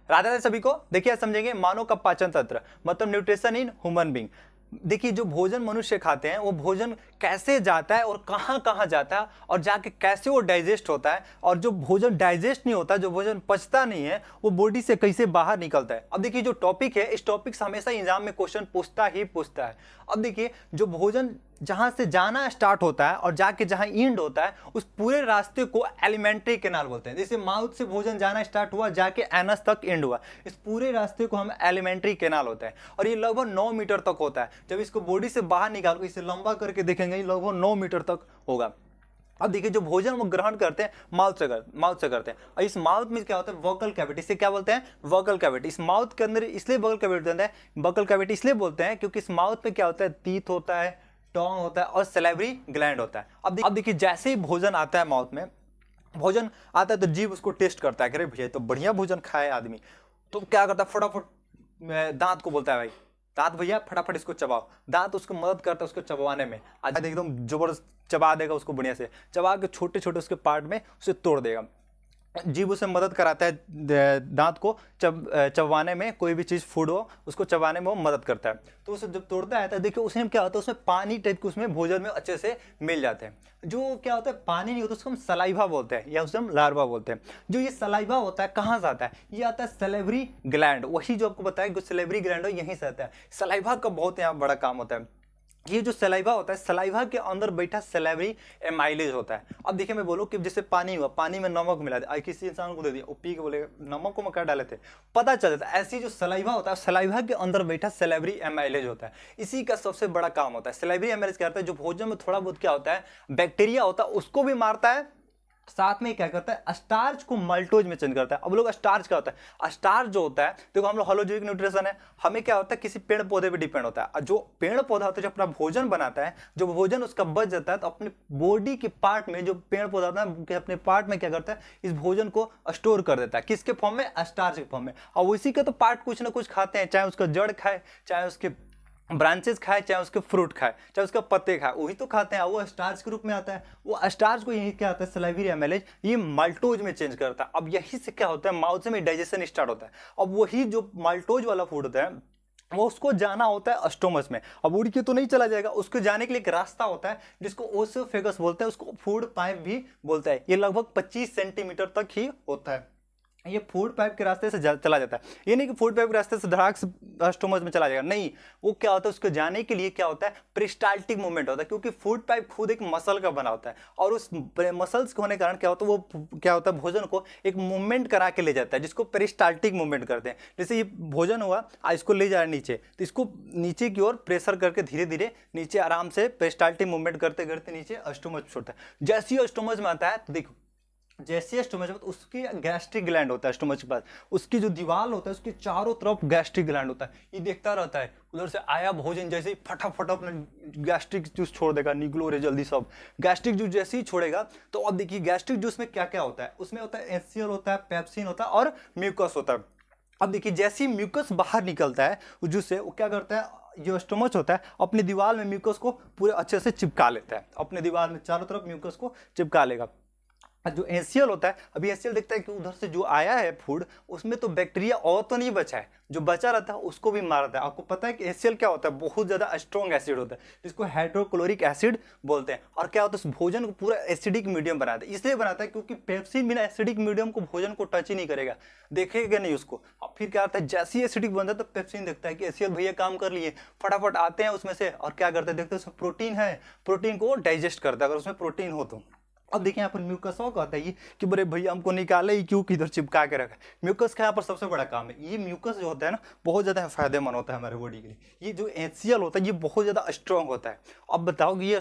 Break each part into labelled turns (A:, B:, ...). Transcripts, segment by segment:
A: राधा राधे सभी को। देखिए आज समझेंगे मानव का पाचन तंत्र मतलब न्यूट्रिशन इन ह्यूमन बीइंग। देखिए जो भोजन मनुष्य खाते हैं वो भोजन कैसे जाता है और कहाँ कहाँ जाता है और जाके कैसे वो डाइजेस्ट होता है, और जो भोजन डाइजेस्ट नहीं होता, जो भोजन पचता नहीं है, वो बॉडी से कैसे बाहर निकलता है। अब देखिए जो टॉपिक है, इस टॉपिक से हमेशा एग्जाम में क्वेश्चन पूछता ही पूछता है। अब देखिए जो भोजन जहां से जाना स्टार्ट होता है और जाके जहां एंड होता है, उस पूरे रास्ते को एलिमेंट्री कैनाल बोलते हैं। जैसे माउथ से भोजन जाना स्टार्ट हुआ, जाके एनस तक एंड हुआ, इस पूरे रास्ते को हम एलिमेंट्री कैनाल होता है। और ये लगभग 9 मीटर तक होता है। जब इसको बॉडी से बाहर निकाल कर इसे लंबा करके देखेंगे, ये लगभग 9 मीटर तक होगा। अब देखिए जो भोजन वो ग्रहण करते हैं माउथ से करते हैं। और इस माउथ में क्या होता है, वोकल कैविटी। इसे क्या बोलते हैं, वोकल कैविटी। इस माउथ के अंदर इसलिए वोकल कैविटी होता है, वोकल कैविटी इसलिए बोलते हैं क्योंकि इस माउथ में क्या होता है, टीथ होता है, टोंग होता है और सैलिवरी ग्लैंड होता है। अब देखिए जैसे ही भोजन आता है माउथ में, भोजन आता है तो जीभ उसको टेस्ट करता है कि अरे भैया तो बढ़िया भोजन खाए आदमी, तो क्या करता है फटाफट दांत को बोलता है भाई दांत भैया फटाफट इसको चबाओ। दांत उसको मदद करता है उसको चबाने में, आज एकदम जबरदस्त चबा देगा उसको, बढ़िया से चबा के छोटे छोटे उसके पार्ट में उसे तोड़ देगा। जीभ उसे मदद कराता है दांत को चबाने में, कोई भी चीज़ फूड हो उसको चबाने में वो मदद करता है। तो उसे जब तोड़ता है तो देखिए उसमें क्या होता है, उसमें पानी टाइप के उसमें भोजन में अच्छे से मिल जाते हैं। जो क्या होता है पानी नहीं होता उसको हम सलाइवा बोलते हैं या उसे हम लार्वा बोलते हैं। जो ये सलाइवा होता है कहाँ से आता है, ये आता है सैलिवरी ग्लैंड। वही जो आपको बताया जो सैलिवरी ग्लैंड हो यहीं से आता है। सलाइवा का बहुत यहाँ बड़ा काम होता है। ये जो सलाइवा होता है, सलाइवा के अंदर बैठा सैलिवरी एमाइलेज होता है। अब देखिए मैं बोलूँ कि जैसे पानी हुआ, पानी में नमक मिला दिया, किसी इंसान को दे दिया, वो पी के बोलेगा नमक को मैं क्या डाले थे, पता चल जाता है। ऐसी जो सलाइवा होता है, सलाइवा के अंदर बैठा सैलिवरी एमाइलेज होता है। इसी का सबसे बड़ा काम होता है। सैलिवरी एमाइलेज क्या होता है, जो भोजन में थोड़ा बहुत क्या होता है बैक्टीरिया होता है उसको भी मारता है, साथ में क्या करता है स्टार्च को मल्टोज में चेंज करता है। अब लोग स्टार्च क्या होता है, स्टार्च जो होता है देखो हम लोग होलोजोइक न्यूट्रिशन है, हमें क्या होता है किसी पेड़ पौधे पे डिपेंड होता है। जो पेड़ पौधा होता है जो अपना भोजन बनाता है, जो भोजन उसका बच जाता है तो अपने बॉडी के पार्ट में जो पेड़ पौधा होता है अपने पार्ट में क्या करता है इस भोजन को स्टोर कर देता है। किसके फॉर्म में, स्टार्च के फॉर्म में। और उसी का तो पार्ट कुछ ना कुछ खाते हैं, चाहे उसका जड़ खाए, चाहे उसके ब्रांचेस खाए, चाहे उसके फ्रूट खाए, चाहे उसका पत्ते खाए, वही तो खाते हैं। वो स्टार्च के रूप में आता है। वो स्टार्च को यही क्या आता है सलाइवरी एमाइलेज ये माल्टोज में चेंज करता है। अब यही से क्या होता है माउथ में डाइजेशन स्टार्ट होता है। अब वही जो माल्टोज वाला फूड होता है वो उसको जाना होता है स्टोमच में। अब उड़ के तो नहीं चला जाएगा, उसको जाने के लिए एक रास्ता होता है जिसको ओसोफेगस बोलते हैं, उसको फूड पाइप भी बोलता है। ये लगभग 25 सेंटीमीटर तक ही होता है। ये फूड पाइप के रास्ते से चला जाता है। ये नहीं कि फूड पाइप के रास्ते से धड़ाक से स्टोमच में चला जाएगा, नहीं। वो क्या होता है उसको जाने के लिए क्या होता है पेरिस्टाल्टिक मूवमेंट होता है, क्योंकि फूड पाइप खुद एक मसल का बना होता है। और उस मसल्स के होने के कारण क्या होता है वो क्या होता है भोजन को एक मूवमेंट करा के ले जाता है, जिसको पेरिस्टाल्टिक मूवमेंट करते हैं। जैसे ये भोजन हुआ इसको ले जा रहा है नीचे, तो इसको नीचे की ओर प्रेशर करके धीरे धीरे नीचे आराम से पेरिस्टाल्टिक मूवमेंट करते करते नीचे स्टोमच छोड़ता है। जैसे ही स्टोमच में आता है तो देखो जैसे स्टोमच में उसकी गैस्ट्रिक ग्लैंड होता है स्टोमच के पास, उसकी जो दीवार होता है उसके चारों तरफ गैस्ट्रिक ग्लैंड होता है। ये देखता रहता है, उधर से आया भोजन जैसे ही फटाफट अपना गैस्ट्रिक जूस छोड़ देगा, निकलो रे जल्दी सब। गैस्ट्रिक जूस जैसे ही छोड़ेगा तो अब देखिए गैस्ट्रिक जूस में क्या क्या होता है, उसमें होता है HCl होता है, पेप्सिन होता है और म्यूकस होता है। अब देखिए जैसे ही म्यूकस बाहर निकलता है उस जूस से, वो क्या करता है जो स्टोमच होता है अपनी दीवार में म्यूकस को पूरे अच्छे से चिपका लेता है, अपने दीवार में चारों तरफ म्यूकस को चिपका लेगा। जो HCl होता है, अभी HCl देखता है कि उधर से जो आया है फूड उसमें तो बैक्टीरिया और तो नहीं बचा है, जो बचा रहता है उसको भी मारता है। आपको पता है कि HCl क्या होता है, बहुत ज्यादा स्ट्रॉन्ग एसिड होता है जिसको हाइड्रोक्लोरिक एसिड बोलते हैं। और क्या होता है उस भोजन को पूरा एसिडिक मीडियम बनाता है, इसलिए बनाता है क्योंकि पेप्सिन बिना एसिडिक मीडियम को भोजन को टच ही नहीं करेगा, देखेगा नहीं उसको। अब फिर क्या होता है जैसे ही एसिडिक बनता है तो पेप्सिन देखता है कि HCl भैया काम कर लिए, फटाफट आते हैं उसमें से और क्या करते हैं देखते हैं उसमें प्रोटीन है, प्रोटीन को डाइजेस्ट करता है अगर उसमें प्रोटीन हो तो। अब देखिए यहाँ पर म्यूकस और कहता है कि बड़े भैया हमको निकाले ही क्यों, किधर चिपका के रखा। म्यूकस का यहाँ पर सबसे बड़ा काम है, ये म्यूकस जो होता है ना बहुत ज़्यादा फायदेमंद होता है हमारे बॉडी के लिए। ये जो HCl होता है ये बहुत ज़्यादा स्ट्रॉन्ग होता है। अब बताओ कि ये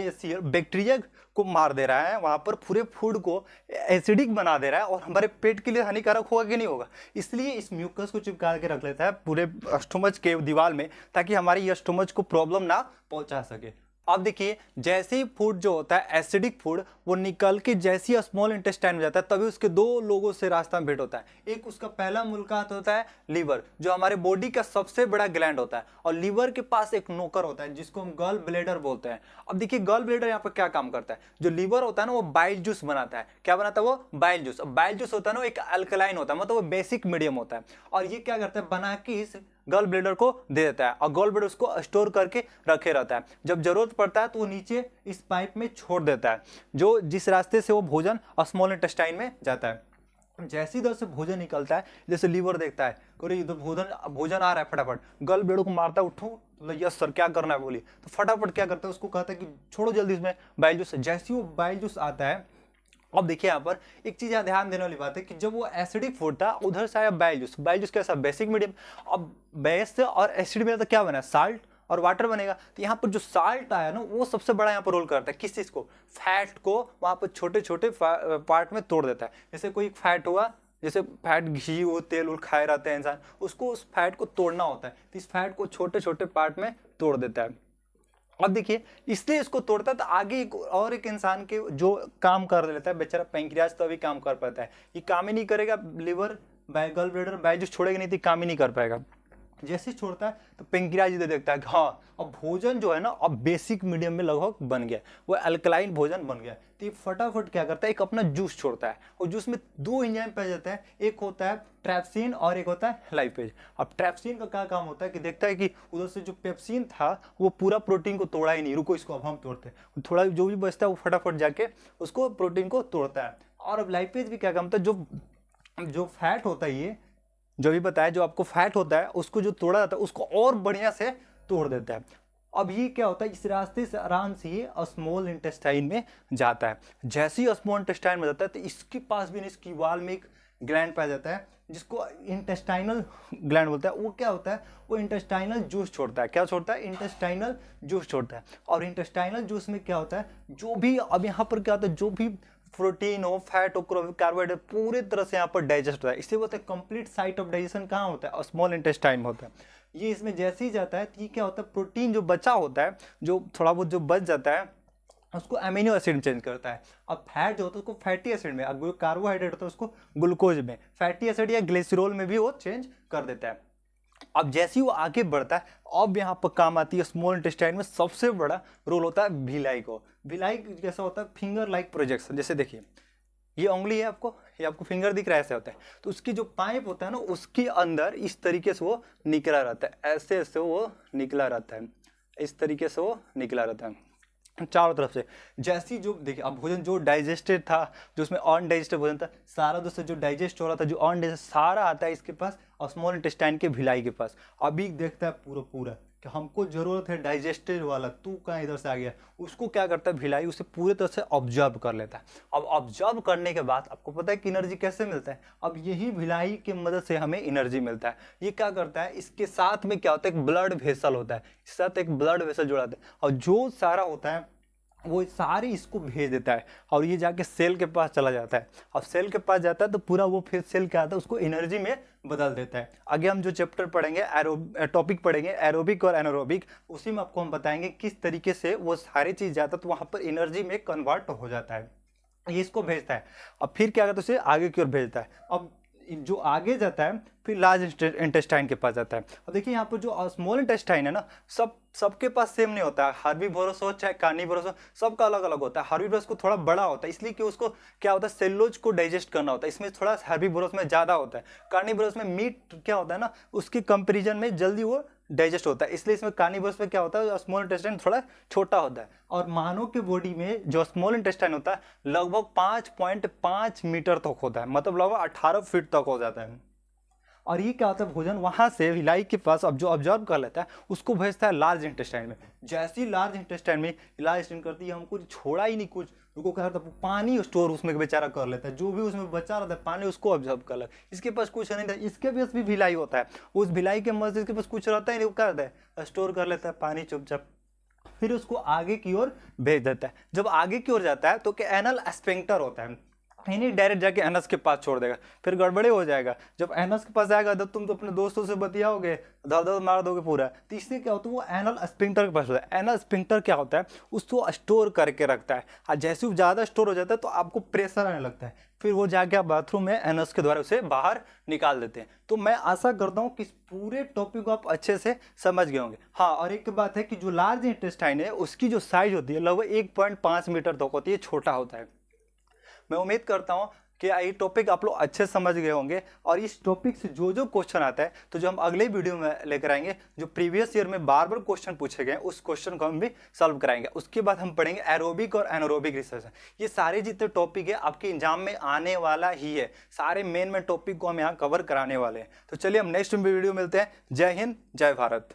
A: HCl बैक्टीरिया को मार दे रहा है, वहाँ पर पूरे फूड को एसिडिक बना दे रहा है और हमारे पेट के लिए हानिकारक होगा कि नहीं होगा। इसलिए इस म्यूकस को चिपका के रख लेता है पूरे स्टोमच के दीवार में, ताकि हमारी ये स्टोमच को प्रॉब्लम ना पहुँचा सके। अब देखिए जैसे ही फूड जो होता है एसिडिक फूड वो निकल के जैसे ही स्मॉल इंटेस्टाइन में जाता है तभी उसके दो लोगों से रास्ता में भेंट होता है। एक उसका पहला मुलाकात होता है लीवर, जो हमारे बॉडी का सबसे बड़ा ग्लैंड होता है, और लीवर के पास एक नौकर होता है जिसको हम गॉल ब्लेडर बोलते हैं। अब देखिए गॉल ब्लेडर यहाँ पर क्या काम करता है, जो लीवर होता है ना वो बाइल जूस बनाता है। क्या बनाता है वो? Bile juice. अब बाइल जूस होता है ना वो एक अल्कलाइन होता है, मतलब वो बेसिक मीडियम होता है, और ये क्या करता है बना के इस गॉल ब्लेडर को दे देता है, और गॉल ब्लेडर उसको स्टोर करके रखे रहता है। जब जरूरत पड़ता है तो वो नीचे इस पाइप में छोड़ देता है, जो जिस रास्ते से वो भोजन स्मॉल इंटेस्टाइन में जाता है। जैसे इधर से भोजन निकलता है, जैसे लीवर देखता है अरे इधर भोजन आ रहा है, फटाफट गॉल ब्लेडर को मारता है, उठो तो यस सर क्या करना है बोली, तो फटाफट क्या करता है उसको कहता है कि छोड़ो जल्दी इसमें बाइल जूस। जैसे ही वो बाइल जूस आता है, अब देखिए यहाँ पर एक चीज यहाँ ध्यान देने वाली बात है कि जब वो एसिडिक फूड था उधर से आया बाइल जूस कैसा बेसिक मीडियम, अब बेस और एसिड में तो क्या बना, साल्ट और वाटर बनेगा। तो यहाँ पर जो साल्ट आया ना वो सबसे बड़ा यहाँ पर रोल करता है, किस चीज को, फैट को वहाँ पर छोटे छोटे पार्ट में तोड़ देता है। जैसे कोई फैट हुआ, जैसे फैट घी हो तेल उल खाए रहते हैं इंसान, उसको उस फैट को तोड़ना होता है, तो इस फैट को छोटे छोटे पार्ट में तोड़ देता है। अब देखिए इसलिए इसको तोड़ता है, तो आगे एक इंसान के जो काम कर लेता है बेचारा पैंक्रियाज, तो अभी काम कर पाता है, ये काम ही नहीं करेगा, liver gallbladder bile juice छोड़ेगा नहीं तो काम ही नहीं कर पाएगा। जैसे ही छोड़ता है तो पैंक्रियाज इधर देखता है कि हाँ अब भोजन जो है ना अब बेसिक मीडियम में लगभग बन गया, वो अल्कलाइन भोजन बन गया, तो ये फटाफट क्या करता है एक अपना जूस छोड़ता है, और जूस में दो एंजाइम पाए जाते हैं, एक होता है ट्रैप्सिन और एक होता है लाइपेज। अब ट्रैप्सिन का क्या काम होता है कि देखता है कि उधर से जो पेप्सिन था वो पूरा प्रोटीन को तोड़ा ही नहीं, रुको इसको अब हम तोड़ते हैं, थोड़ा जो भी बचता है वो फटाफट जाके उसको प्रोटीन को तोड़ता है। और अब लाइपेज भी क्या काम होता है, जो फैट होता है, ये जो भी बताया जो आपको फैट होता है उसको जो तोड़ा जाता है उसको और बढ़िया से तोड़ देता है। अब ये क्या होता है, इस रास्ते से आराम से ये स्मॉल इंटेस्टाइन में जाता है। जैसे ही स्मॉल इंटेस्टाइन में जाता है तो इसके पास भी इसकी वाल में एक ग्लैंड पाया जाता है जिसको इंटेस्टाइनल ग्लैंड बोलता है। वो क्या होता है, वो इंटेस्टाइनल जूस छोड़ता है। क्या छोड़ता है? इंटेस्टाइनल जूस छोड़ता है। और इंटेस्टाइनल जूस में क्या होता है, जो भी अब यहाँ पर क्या होता है, जो भी प्रोटीन हो, फैट हो, कार्बोहाइड्रेट पूरे तरह से यहाँ पर डाइजेस्ट होता है। इसलिए बोलते हैं कंप्लीट साइट ऑफ डाइजेशन कहाँ होता है, स्मॉल इंटेस्टाइन में होता है। ये इसमें जैसे ही जाता है तो ये क्या होता है, प्रोटीन जो बचा होता है, जो थोड़ा बहुत जो बच जाता है उसको अमीनो एसिड में चेंज करता है। अब फैट जो होता है उसको फैटी एसिड में, अब कार्बोहाइड्रेट होता है उसको ग्लूकोज में, फैटी एसिड या ग्लिसरॉल में भी वो चेंज कर देता है। अब जैसे ही वो आगे बढ़ता है, अब यहाँ पर काम आती है स्मॉल इंटेस्टाइन में सबसे बड़ा रोल होता है भिलाई को। भिलाई जैसा होता है फिंगर लाइक प्रोजेक्शन। जैसे देखिए ये उंगली है आपको, ये आपको फिंगर दिख रहा है, ऐसे होता है। तो उसकी जो पाइप होता है ना उसके अंदर इस तरीके से वो निकला रहता है, ऐसे ऐसे वो निकला रहता है, इस तरीके से वो निकला रहता है चारों तरफ से। जैसी जो देखिए अब भोजन जो डाइजेस्टेड था, जो उसमें अनडाइजेस्टेड भोजन था, सारा दोस्तों जो डाइजेस्ट हो रहा था, जो अनडाइजेस्ट सारा आता है इसके पास और स्मॉल इंटेस्टाइन के भिलाई के पास। अभी देखता है पूरा कि हमको जरूरत है डाइजेस्टेड वाला, तू कहाँ इधर से आ गया। उसको क्या करता है भिलाई, उसे पूरी तरह से ऑब्जर्व कर लेता है। अब ऑब्जर्व करने के बाद आपको पता है कि एनर्जी कैसे मिलता है, अब यही भिलाई की मदद से हमें एनर्जी मिलता है। ये क्या करता है, इसके साथ में क्या होता है, एक ब्लड वेसल होता है, इसके साथ एक ब्लड वेसल जुड़ा होता है, और जो सारा होता है वो सारे इसको भेज देता है, और ये जाके सेल के पास चला जाता है। अब सेल के पास जाता है तो पूरा वो फिर सेल क्या आता है, उसको एनर्जी में बदल देता है। आगे हम जो चैप्टर पढ़ेंगे, टॉपिक पढ़ेंगे एरोबिक और एनारोबिक, उसी में आपको हम बताएंगे किस तरीके से वो सारी चीज जाता है तो वहां पर एनर्जी में कन्वर्ट हो जाता है। ये इसको भेजता है, अब फिर क्या करता है, उसे आगे की ओर भेजता है। अब जो आगे जाता है फिर लार्ज इंटेस्टाइन के पास जाता है। अब देखिए यहाँ पर जो स्मॉल इंटेस्टाइन है ना, सबके पास सेम नहीं होता है। हर्बीवोरस हो चाहे कार्निवोरस हो, सबका अलग अलग होता है। हर्बीवोरस को थोड़ा बड़ा होता है इसलिए कि उसको क्या होता है, सेलुलोज को डाइजेस्ट करना होता है, इसमें थोड़ा हर्बीवोरस में ज्यादा होता है। कार्निवोरस में मीट क्या होता है ना, उसके कंपेरिजन में जल्दी वो डाइजेस्ट होता है, इसलिए इसमें कार्निवोरस में क्या होता है, स्मॉल इंटेस्टाइन थोड़ा छोटा होता है। और मानव के बॉडी में जो स्मॉल इंटेस्टाइन होता है लगभग 5.5 मीटर तक होता है, मतलब लगभग 18 फीट तक हो जाता है। और ये क्या होता है, भोजन वहां से भिलाई के पास अब जो ऑब्जर्व कर लेता है उसको भेजता है लार्ज इंटेस्टाइन में। जैसे ही लार्ज इंटेस्टाइन में इलाज करती है, हमको छोड़ा ही नहीं कुछ, उनको क्या करता है, पानी स्टोर उसमें बेचारा कर लेता है, जो भी उसमें बचा रहता है पानी उसको ऑब्जर्व कर लेता है। इसके पास कुछ नहीं था, इसके पास भी भिलाई होता है, उस भिलाई के मदद से इसके पास कुछ रहता ही नहीं, वो क्या करता है, स्टोर कर लेता है पानी चुपचाप, फिर उसको आगे की ओर भेज देता है। जब आगे की ओर जाता है तो एनल एस्फिंक्टर होता है। नहीं डायरेक्ट जाके एनस के पास छोड़ देगा, फिर गड़बड़े हो जाएगा। जब एनस के पास आएगा तो तुम तो अपने दोस्तों से बतियाओगे, धड़ धड़ मार दोगे पूरा। तो इससे क्या होता है, वो एनल स्फिंक्टर के पास होता है। एनल स्फिंक्टर क्या होता है, उसको स्टोर करके रखता है, और जैसे वो ज़्यादा स्टोर हो जाता है तो आपको प्रेशर आने लगता है, फिर वो जाके आप बाथरूम में एनस के द्वारा उसे बाहर निकाल देते हैं। तो मैं आशा करता हूँ कि इस पूरे टॉपिक को आप अच्छे से समझ गए होंगे। हाँ, और एक बात है कि जो लार्ज इंटेस्टाइन है उसकी जो साइज होती है लगभग 1.5 मीटर तक होती है, छोटा होता है। मैं उम्मीद करता हूं कि ये टॉपिक आप लोग अच्छे समझ गए होंगे, और इस टॉपिक से जो जो क्वेश्चन आता है तो जो हम अगले वीडियो में लेकर आएंगे, जो प्रीवियस ईयर में बार बार क्वेश्चन पूछे गए उस क्वेश्चन को हम भी सॉल्व कराएंगे। उसके बाद हम पढ़ेंगे एरोबिक और एनारोबिक रिसर्च। ये सारे जितने टॉपिक है आपके एग्जाम में आने वाला ही है, सारे मेन टॉपिक को हम यहाँ कवर कराने वाले हैं। तो चलिए हम नेक्स्ट वीडियो मिलते हैं। जय हिंद, जय भारत।